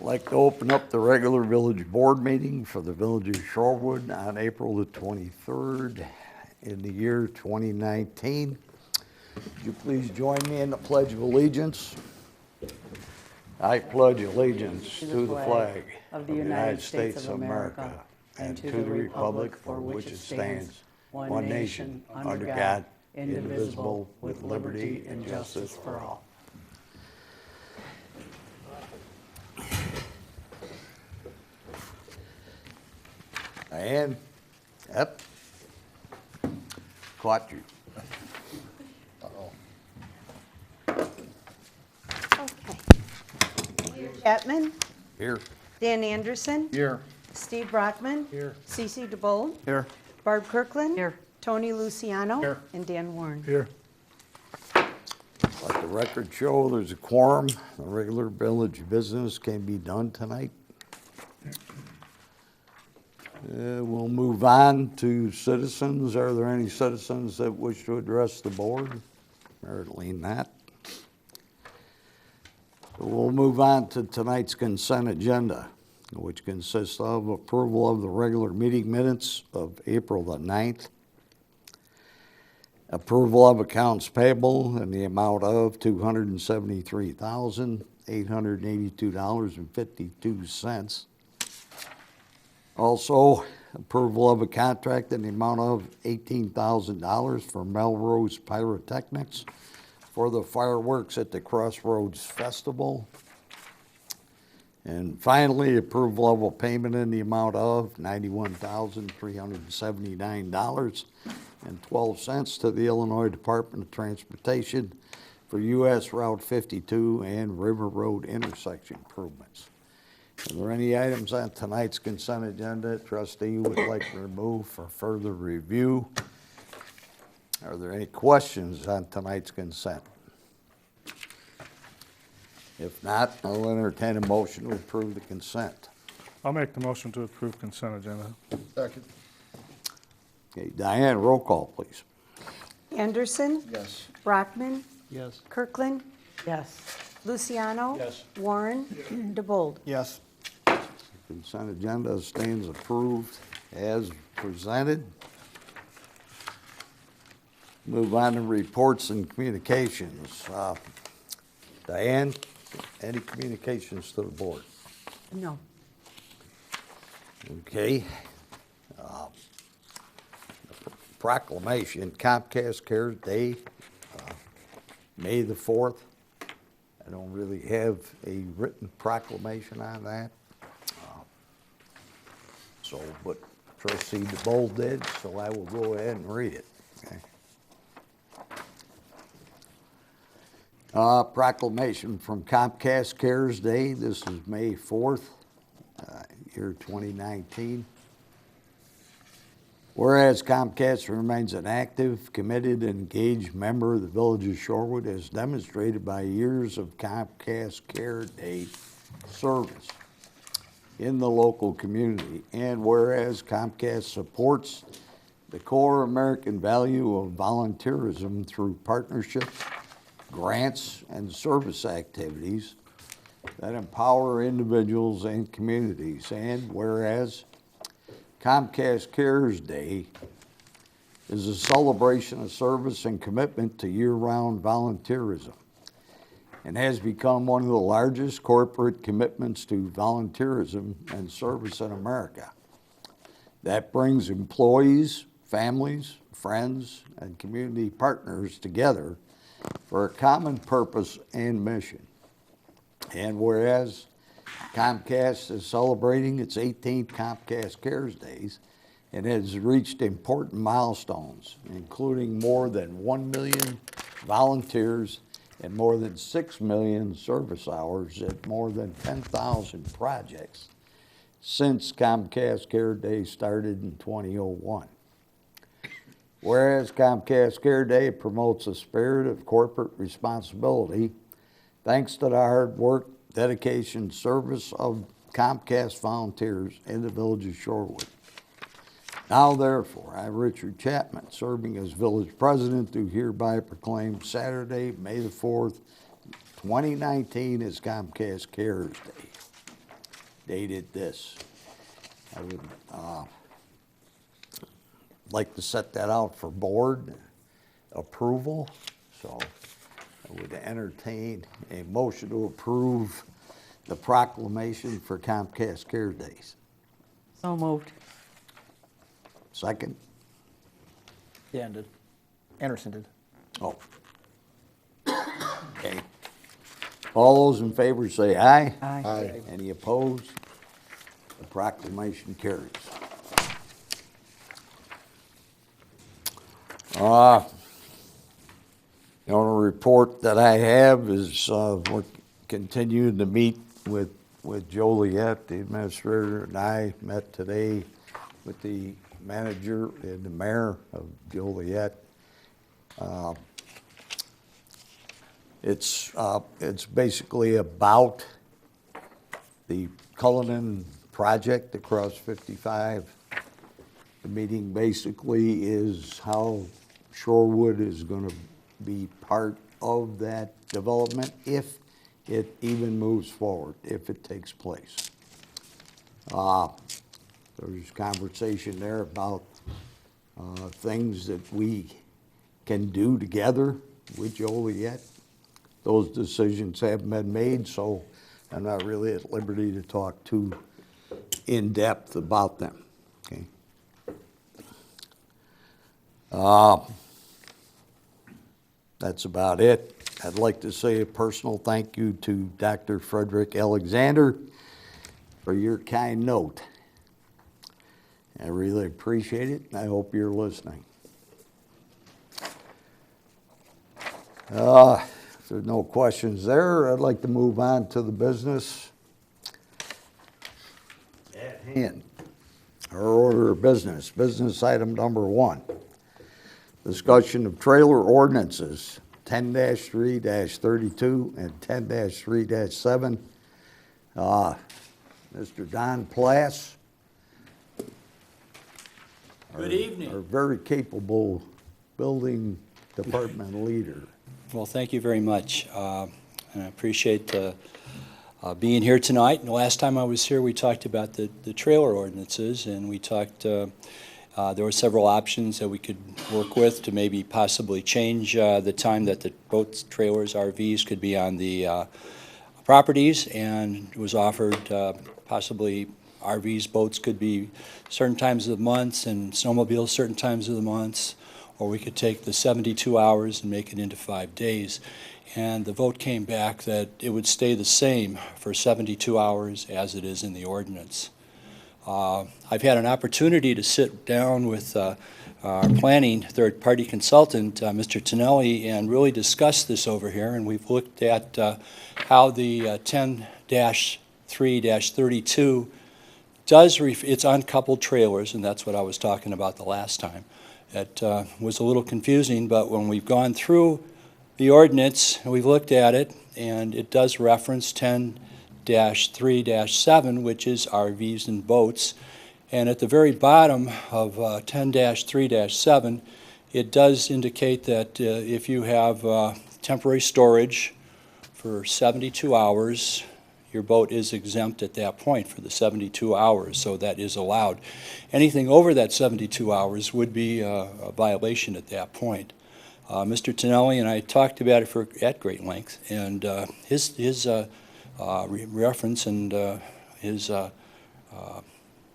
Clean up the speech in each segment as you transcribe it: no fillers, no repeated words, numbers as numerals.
Like to open up the regular village board meeting for the village of Shorewood on April the 23rd in the year 2019. Would you please join me in the Pledge of Allegiance? I pledge allegiance to the flag of the United States of America and to the republic for which it stands, one nation, under God, indivisible, with liberty and justice for all. Diane? Yep. Caught you. Okay. Chapman, Here. Dan Anderson, Here. Steve Brockman, Here. Cece DeBold, Here. Barb Kirkland, Here. Tony Luciano, Here. and Dan Warren. Here. Let the record show there's a quorum. The regular village business can be done tonight. We'll move on to citizens. Are there any citizens that wish to address the board? Apparently not. So we'll move on to tonight's consent agenda, which consists of approval of the regular meeting minutes of April the 9th, approval of accounts payable in the amount of $273,882.52. Also, approval of a contract in the amount of $18,000 for Melrose Pyrotechnics for the fireworks at the Crossroads Festival. And finally, approval of a payment in the amount of $91,379.12 to the Illinois Department of Transportation for US Route 52 and River Road intersection improvements. Are there any items on tonight's consent agenda trustee you would like to remove for further review? Are there any questions on tonight's consent? If not, I'll entertain a motion to approve the consent. I'll make the motion to approve consent agenda. Second. Okay, Diane, roll call, please. Anderson, Yes. Brockman, Yes. Kirkland, Yes. Luciano, Yes. Warren, DeBold. Yes. Consent agenda stands approved as presented. Move on to reports and communications. Diane, any communications to the board? No. Okay. Proclamation, Comcast Cares Day, May the 4th. I don't really have a written proclamation on that. But trustee DeBold did, so I will go ahead and read it. Okay. Proclamation from Comcast Cares Day. This is May 4th, year 2019. Whereas Comcast remains an active, committed, and engaged member of the Village of Shorewood as demonstrated by years of Comcast Care Day service in the local community. And whereas Comcast supports the core American value of volunteerism through partnerships, grants, and service activities that empower individuals and communities. And whereas Comcast Cares Day is a celebration of service and commitment to year-round volunteerism and has become one of the largest corporate commitments to volunteerism and service in America. That brings employees, families, friends, and community partners together for a common purpose and mission. And whereas Comcast is celebrating its 18th Comcast Cares Days and has reached important milestones, including more than 1 million volunteers and more than 6 million service hours at more than 10,000 projects since Comcast Care Day started in 2001. Whereas Comcast Care Day promotes a spirit of corporate responsibility, thanks to the hard work, dedication, service of Comcast volunteers in the Village of Shorewood. Now therefore, I, Richard Chapman, serving as village president, do hereby proclaim Saturday, May the 4th, 2019 as Comcast Cares Day. dated this. I would like to set that out for board approval, so I would entertain a motion to approve the proclamation for Comcast Care Days. So moved. Second? Dan did. Anderson did. Oh. Okay. All those in favor say aye. Aye. Any opposed? The proclamation carries. The only report that I have is we're continuing to meet with Joliet. The administrator and I met today with the manager and the mayor of Joliet. It's basically about the Cullinan project across 55. The meeting basically is how Shorewood is going to be part of that development if it even moves forward, if it takes place. There's conversation there about things that we can do together with Joliet. Those decisions haven't been made, so I'm not really at liberty to talk too in-depth about them, okay? That's about it. I'd like to say a personal thank you to Dr. Frederick Alexander for your kind note. I really appreciate it, and I hope you're listening. If there's no questions there, I'd like to move on to the business at hand. Our order of business. Business item number 1. Discussion of trailer ordinances 10-3-32 and 10-3-7. Mr. Don Plass. Good evening. Our very capable building department leader. Well, thank you very much. And I appreciate being here tonight. And the last time I was here, we talked about the trailer ordinances, and we talked, there were several options that we could work with to maybe possibly change the time that the boats, trailers, RVs could be on the properties, and it was offered possibly RVs, boats could be certain times of the months, and snowmobiles certain times of the months, or we could take the 72 hours and make it into 5 days. And the vote came back that it would stay the same for 72 hours as it is in the ordinance. I've had an opportunity to sit down with our planning third-party consultant, Mr. Tonelli, and really discuss this over here, and we've looked at how the 10-3-32 does, it's uncoupled trailers, and that's what I was talking about the last time. It was a little confusing, but when we've gone through the ordinance, and we've looked at it, and it does reference 10-3-7, which is RVs and boats. And at the very bottom of 10-3-7, it does indicate that if you have temporary storage for 72 hours, your boat is exempt at that point for the 72 hours, so that is allowed. Anything over that 72 hours would be a violation at that point. Mr. Tonelli and I talked about it at great length, and his reference and his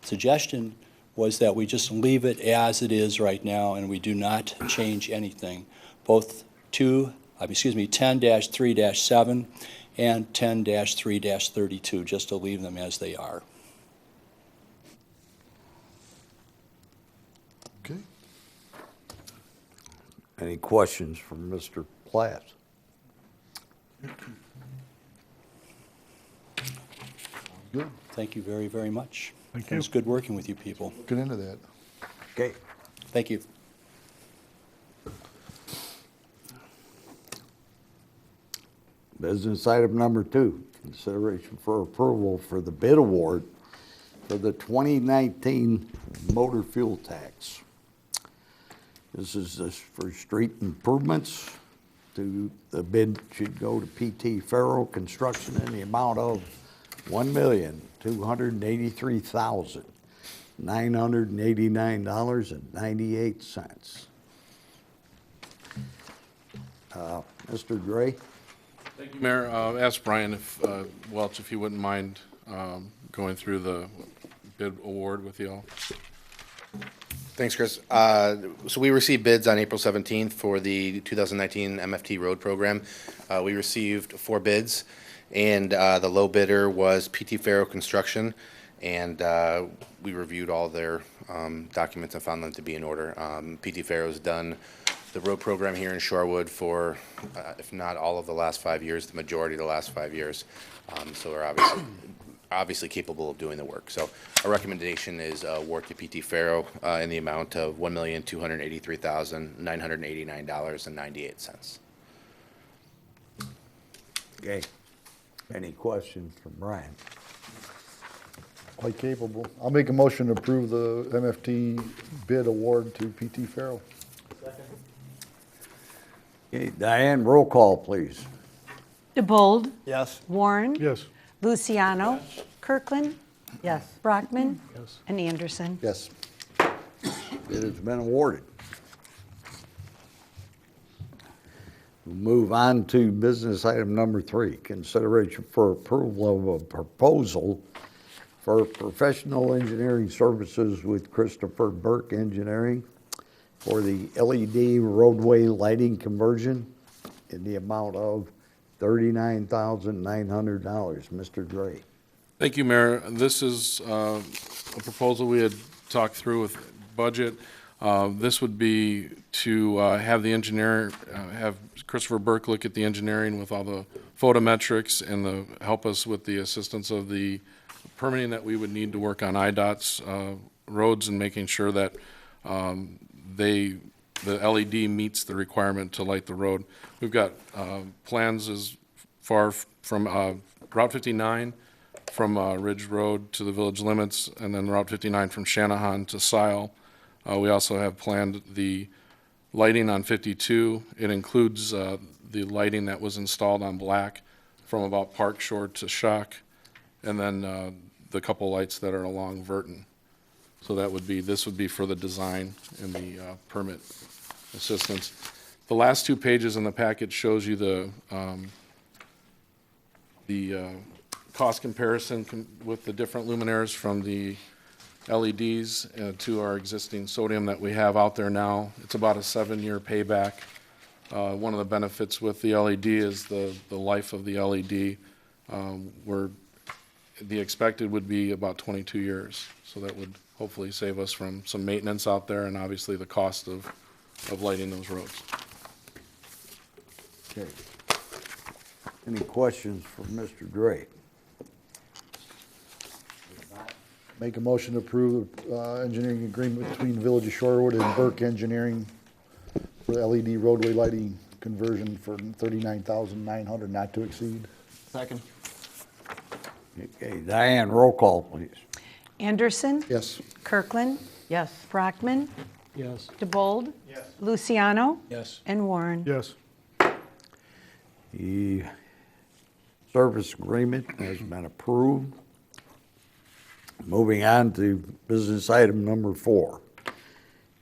suggestion was that we just leave it as it is right now, and we do not change anything. Both 10-3-7 and 10-3-32, just to leave them as they are. Okay. Any questions from Mr. Platt? Good. Thank you very, very much. Thank It was you. good working with you people. Get into that. Okay. Thank you. Business item number 2, consideration for approval for the bid award for the 2019 motor fuel tax. This is for street improvements. The bid should go to PT Farrell Construction in the amount of $1,283,989.98. Mr. Dre? Thank you, Mayor. Ask Brian Welch if he wouldn't mind going through the bid award with you all. Thanks, Chris. So we received bids on April 17th for the 2019 MFT road program. We received 4 bids, and the low bidder was PT Faro Construction, and we reviewed all their documents and found them to be in order. PT Faro's done the road program here in Shorewood for, if not all of the last 5 years, the majority of the last 5 years. So we're obviously capable of doing the work. So our recommendation is award to PT Faro in the amount of $1,283,989.98. Okay. Any questions from Brian? Quite capable. I'll make a motion to approve the MFT bid award to PT Faro. Okay, Diane, roll call, please. DeBold, Yes. Warren, Yes. Luciano, Kirkland, Yes. Brockman, Yes. and Anderson. Yes. It has been awarded. We'll move on to business item number 3, consideration for approval of a proposal for professional engineering services with Christopher Burke Engineering for the LED roadway lighting conversion in the amount of $39,900. Mr. Dre. Thank you, Mayor. This is a proposal we had talked through with budget. This would be to have the engineer, have Christopher Burke look at the engineering with all the photometrics and help us with the assistance of the permitting that we would need to work on IDOT's roads and making sure that the LED meets the requirement to light the road. We've got plans as far from Route 59 from Ridge Road to the village limits, and then Route 59 from Shanahan to Sile. We also have planned the lighting on 52. It includes the lighting that was installed on Black from about Park Shore to Shock, and then the couple lights that are along Verton. So this would be for the design and the permit assistance. The last 2 pages in the packet shows you the cost comparison with the different luminaires from the LEDs to our existing sodium that we have out there now. It's about a 7-year payback. One of the benefits with the LED is the life of the LED. The expected would be about 22 years. So that would hopefully save us from some maintenance out there and obviously the cost of lighting those roads. Okay. Any questions for Mr. Dre? Make a motion to approve the engineering agreement between Village of Shorewood and Burke Engineering for the LED roadway lighting conversion for $39,900 not to exceed. Second. Okay, Diane, roll call, please. Anderson, Yes. Kirkland, Yes. Brockman, Yes. DeBold, Luciano, Yes. and Warren. Yes. The service agreement has been approved. Moving on to business item number 4.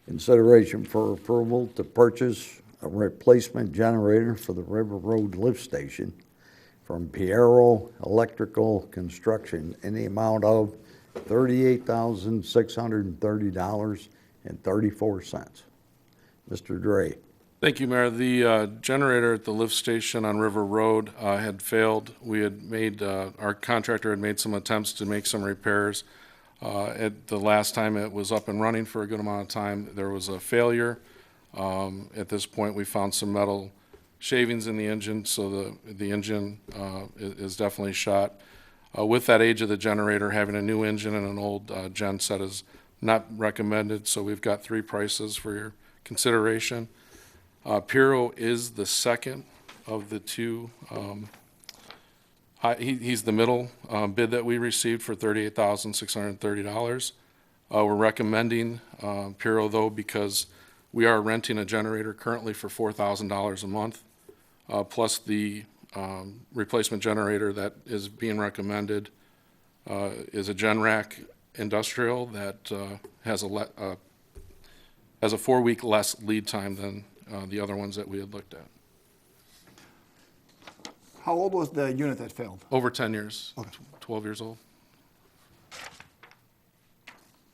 Consideration for approval to purchase a replacement generator for the River Road Lift Station from Piero Electrical Construction in the amount of $38,630.34. Mr. Dre. Thank you, Mayor. The generator at the lift station on River Road had failed. We had made, our contractor had made some attempts to make some repairs. At the last time it was up and running for a good amount of time, there was a failure. At this point, we found some metal shavings in the engine, so the engine is definitely shot. With that age of the generator, having a new engine and an old gen set is not recommended, so we've got 3 prices for your consideration. Piero is the second of the 2. He's the middle bid that we received for $38,630. We're recommending Piero, though, because we are renting a generator currently for $4,000 a month, plus the replacement generator that is being recommended is a Generac industrial that has a 4-week less lead time than the other ones that we had looked at. How old was the unit that failed? Over 10 years, 12 years old.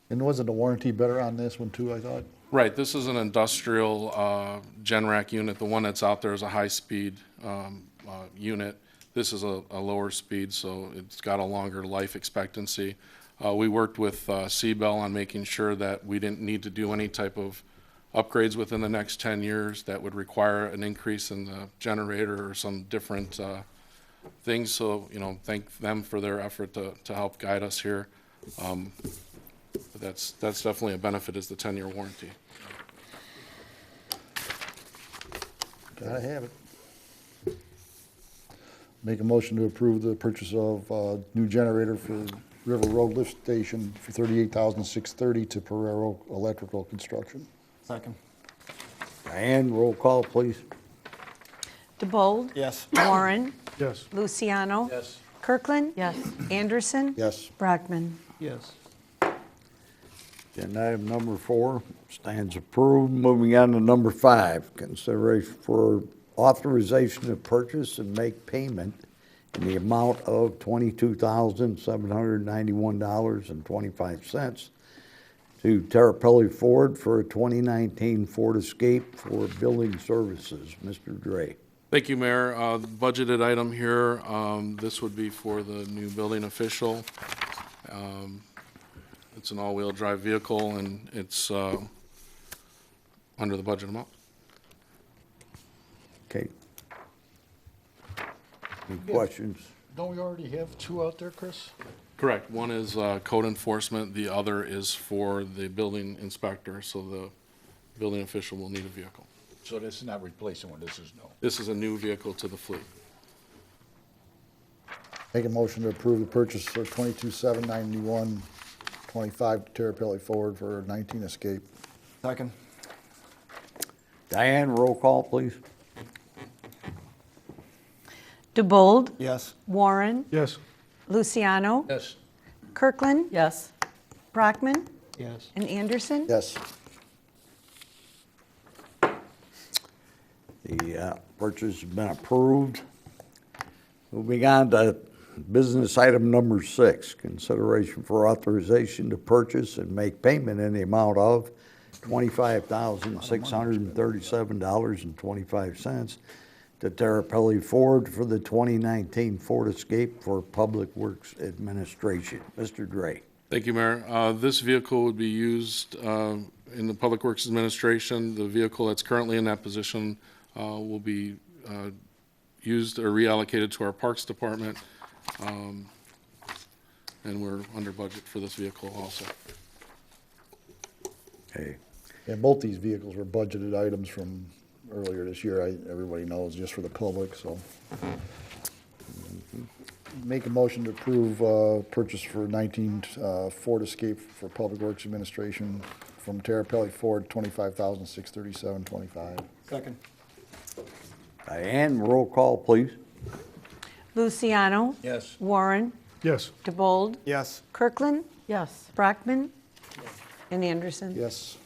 And wasn't the warranty better on this one too, I thought? Right, this is an industrial Generac unit. The one that's out there is a high-speed unit. This is a lower speed, so it's got a longer life expectancy. We worked with C-Bell on making sure that we didn't need to do any type of upgrades within the next 10 years that would require an increase in the generator or some different things. So, thank them for their effort to help guide us here. But that's definitely a benefit, is the 10-year warranty. Gotta have it. Make a motion to approve the purchase of a new generator for River Road Lift Station for $38,630 to Pereiro Electrical Construction. Second. Diane, roll call, please. DeBold? Yes. Warren? Yes. Luciano? Yes. Kirkland? Yes. Anderson? Yes. Brockman? Yes. Agenda item number 4 stands approved. Moving on to number 5, consideration for authorization to purchase and make payment in the amount of $22,791.25 to Terrapelli Ford for a 2019 Ford Escape for building services. Mr. Dre. Thank you, Mayor. The budgeted item here, this would be for the new building official. It's an all-wheel drive vehicle, and it's under the budget amount. Okay. Any questions? Don't we already have two out there, Chris? Correct. One is code enforcement, the other is for the building inspector, so the building official will need a vehicle. So this is not replacing one, this is no. This is a new vehicle to the fleet. Make a motion to approve the purchase of 22,791.25 to Terrapelli Ford for a 19 Escape. Second. Diane, roll call, please. DeBold? Yes. Warren? Yes. Luciano? Yes. Kirkland? Yes. Brockman? Yes. And Anderson? Yes. The purchase has been approved. Moving on to business item number 6, consideration for authorization to purchase and make payment in the amount of $25,637.25 to Terrapelli Ford for the 2019 Ford Escape for Public Works Administration. Mr. Dre. Thank you, Mayor. This vehicle would be used in the Public Works Administration. The vehicle that's currently in that position will be used or reallocated to our Parks Department. And we're under budget for this vehicle also. Okay. And both these vehicles were budgeted items from earlier this year. Everybody knows, just for the public, so. Make a motion to approve purchase for 19 Ford Escape for Public Works Administration from Terrapelli Ford, $25,637.25. Second. Diane, roll call, please. Luciano? Yes. Warren? Yes. DeBold? Yes. Kirkland? Yes. Brockman? And Anderson? Yes.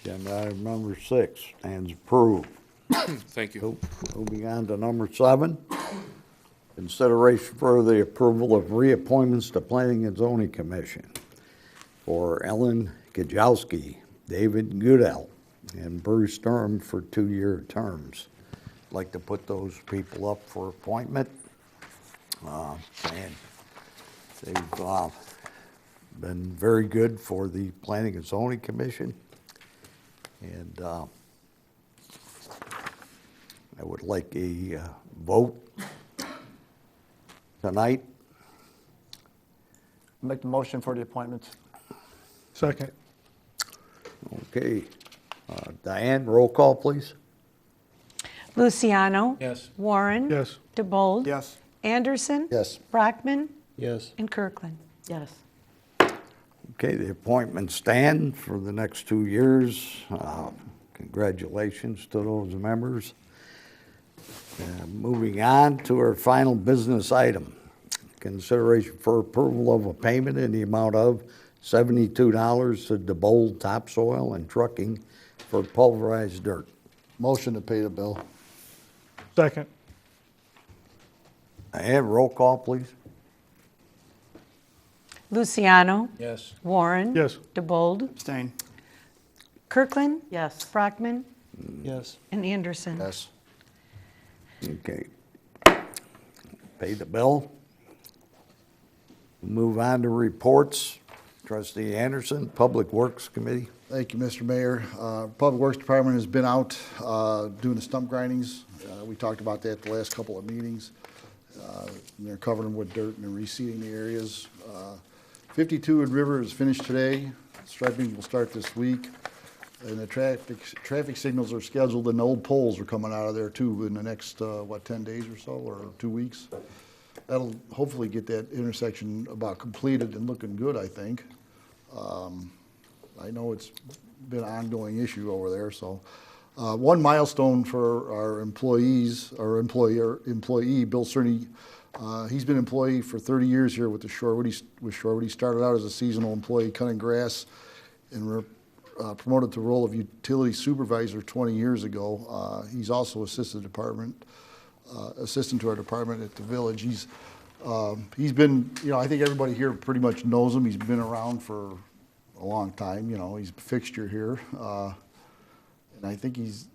Agenda item number 6 stands approved. Thank you. Moving on to number 7, consideration for the approval of reappointments to Planning and Zoning Commission for Ellen Kajowski, David Goodell, and Bruce Sturm for 2-year terms. I'd like to put those people up for appointment. And they've been very good for the Planning and Zoning Commission. And I would like a vote tonight. Make the motion for the appointments. Second. Okay. Diane, roll call, please. Luciano? Yes. Warren? Yes. DeBold? Yes. Anderson? Yes. Brockman? Yes. And Kirkland? Yes. Okay, the appointments stand for the next 2 years. Congratulations to those members. Moving on to our final business item, consideration for approval of a payment in the amount of $72 to DeBold Topsoil and Trucking for pulverized dirt. Motion to pay the bill. Second. I have roll call, please. Luciano. Yes. Warren. Yes. DeBold. Abstain. Kirkland. Yes. Brockman. Yes. And Anderson. Yes. Okay. Pay the bill. Move on to reports. Trustee Anderson, Public Works Committee. Thank you, Mr. Mayor. Public Works Department has been out doing the stump grindings. We talked about that the last couple of meetings. They're covering them with dirt and reseeding the areas. 52 Wood River is finished today. Striping will start this week. And the traffic signals are scheduled, and the old poles are coming out of there too in the next, 10 days or so, or 2 weeks. That'll hopefully get that intersection about completed and looking good, I think. I know it's been an ongoing issue over there, so. One milestone for our employees, our employee, Bill Cerny, he's been employee for 30 years here with Shorewood. He started out as a seasonal employee cutting grass and promoted to the role of utility supervisor 20 years ago. He's also assistant to our department at the village. He's been, I think everybody here pretty much knows him. He's been around for a long time, he's a fixture here. And I think he's,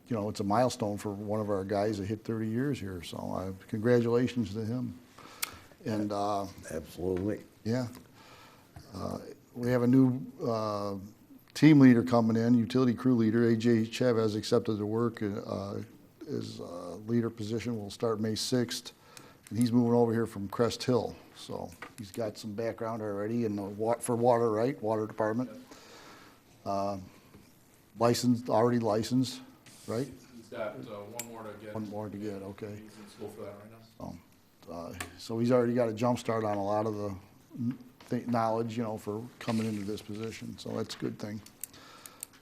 it's a milestone for one of our guys that hit 30 years here. So congratulations to him. And Absolutely. yeah, we have a new team leader coming in, utility crew leader. AJ Chavez accepted the work. His leader position will start May 6th. And he's moving over here from Crest Hill. So he's got some background already in the water department. Already licensed, right? He's got one more to get. One more to get, okay. He's in school for that right now. So he's already got a jump start on a lot of the knowledge, for coming into this position. So that's a good thing.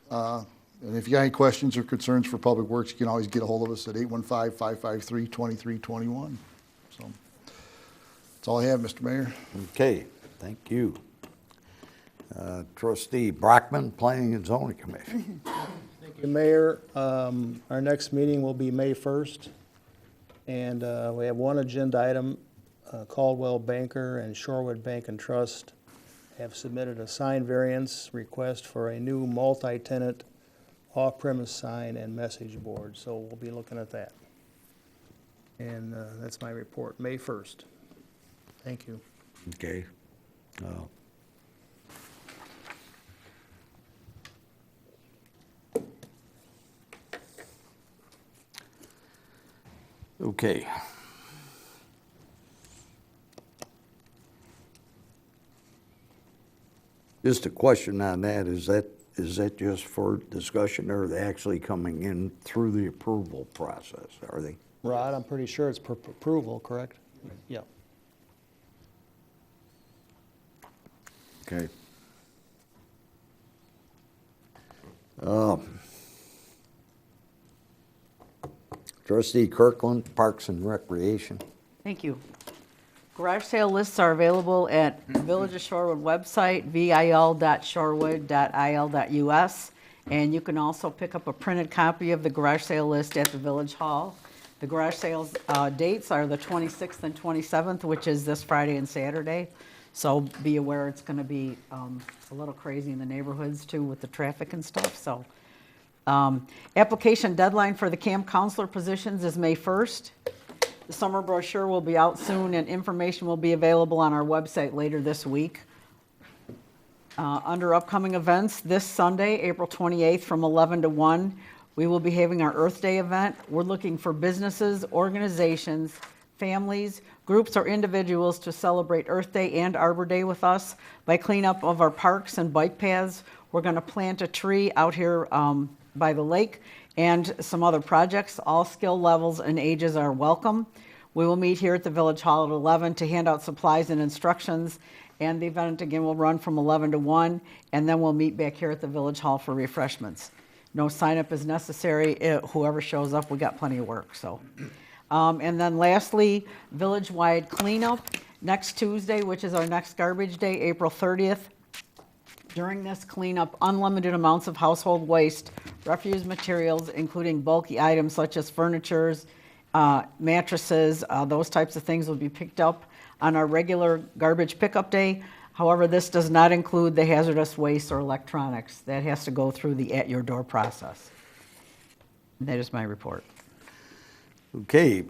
And if you got any questions or concerns for Public Works, you can always get a hold of us at 815-553-2321. So that's all I have, Mr. Mayor. Okay, thank you. Trustee Brockman, Planning and Zoning Commission. Thank you, Mayor. Our next meeting will be May 1st, and we have one agenda item. Caldwell Banker and Shorewood Bank and Trust have submitted a sign variance request for a new multi-tenant off-premise sign and message board, so we'll be looking at that. And that's my report, May 1st. Thank you. Okay. Okay. Just a question on that, is that just for discussion, or are they actually coming in through the approval process, are they? Rod, I'm pretty sure it's per approval, correct? Yeah. Okay. Trustee Kirkland, Parks and Recreation. Thank you. Garage sale lists are available at Village of Shorewood website, vil.shorewood.il.us. And you can also pick up a printed copy of the garage sale list at the Village Hall. The garage sales dates are the 26th and 27th, which is this Friday and Saturday. So be aware it's going to be a little crazy in the neighborhoods too with the traffic and stuff. So application deadline for the camp counselor positions is May 1st. The summer brochure will be out soon, and information will be available on our website later this week. Under upcoming events, this Sunday, April 28th, from 11 to 1, we will be having our Earth Day event. We're looking for businesses, organizations, families, groups, or individuals to celebrate Earth Day and Arbor Day with us by cleanup of our parks and bike paths. We're going to plant a tree out here by the lake, and some other projects. All skill levels and ages are welcome. We will meet here at the Village Hall at 11 to hand out supplies and instructions, and the event again will run from 11 to 1, and then we'll meet back here at the Village Hall for refreshments. No sign up is necessary. Whoever shows up, we got plenty of work. So, and then lastly, village-wide cleanup. Next Tuesday, which is our next garbage day, April 30th, during this cleanup, unlimited amounts of household waste, refuse materials, including bulky items such as furnitures, mattresses, those types of things will be picked up on our regular garbage pickup day. However, this does not include the hazardous waste or electronics. That has to go through the at-your-door process. That is my report. Okay,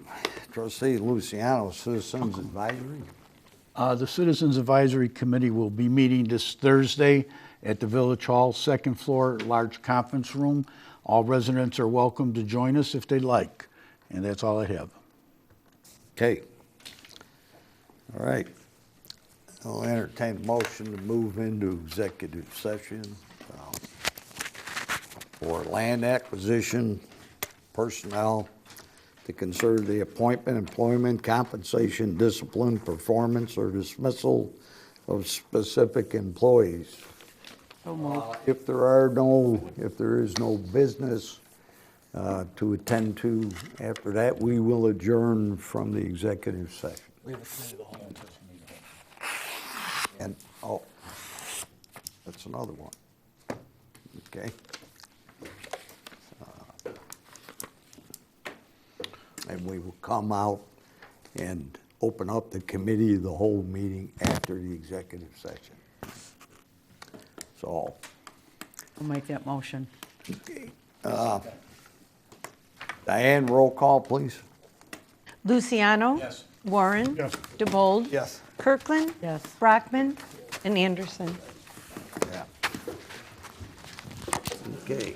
trustee Luciano, Citizens Advisory. The Citizens Advisory Committee will be meeting this Thursday at the Village Hall, second floor, large conference room. All residents are welcome to join us if they'd like, and that's all I have. Okay. All right. I'll entertain a motion to move into executive session for land acquisition, personnel, to consider the appointment, employment, compensation, discipline, performance, or dismissal of specific employees. If there is no business to attend to after that, we will adjourn from the executive session. And, oh, that's another one. Okay. And we will come out and open up the committee of the whole meeting after the executive session. So, I'll make that motion. okay. Diane, roll call, please. Luciano? Yes. Warren? Yes. DeBold? Yes. Kirkland? Yes. Brockman? And Anderson. Yeah. Okay.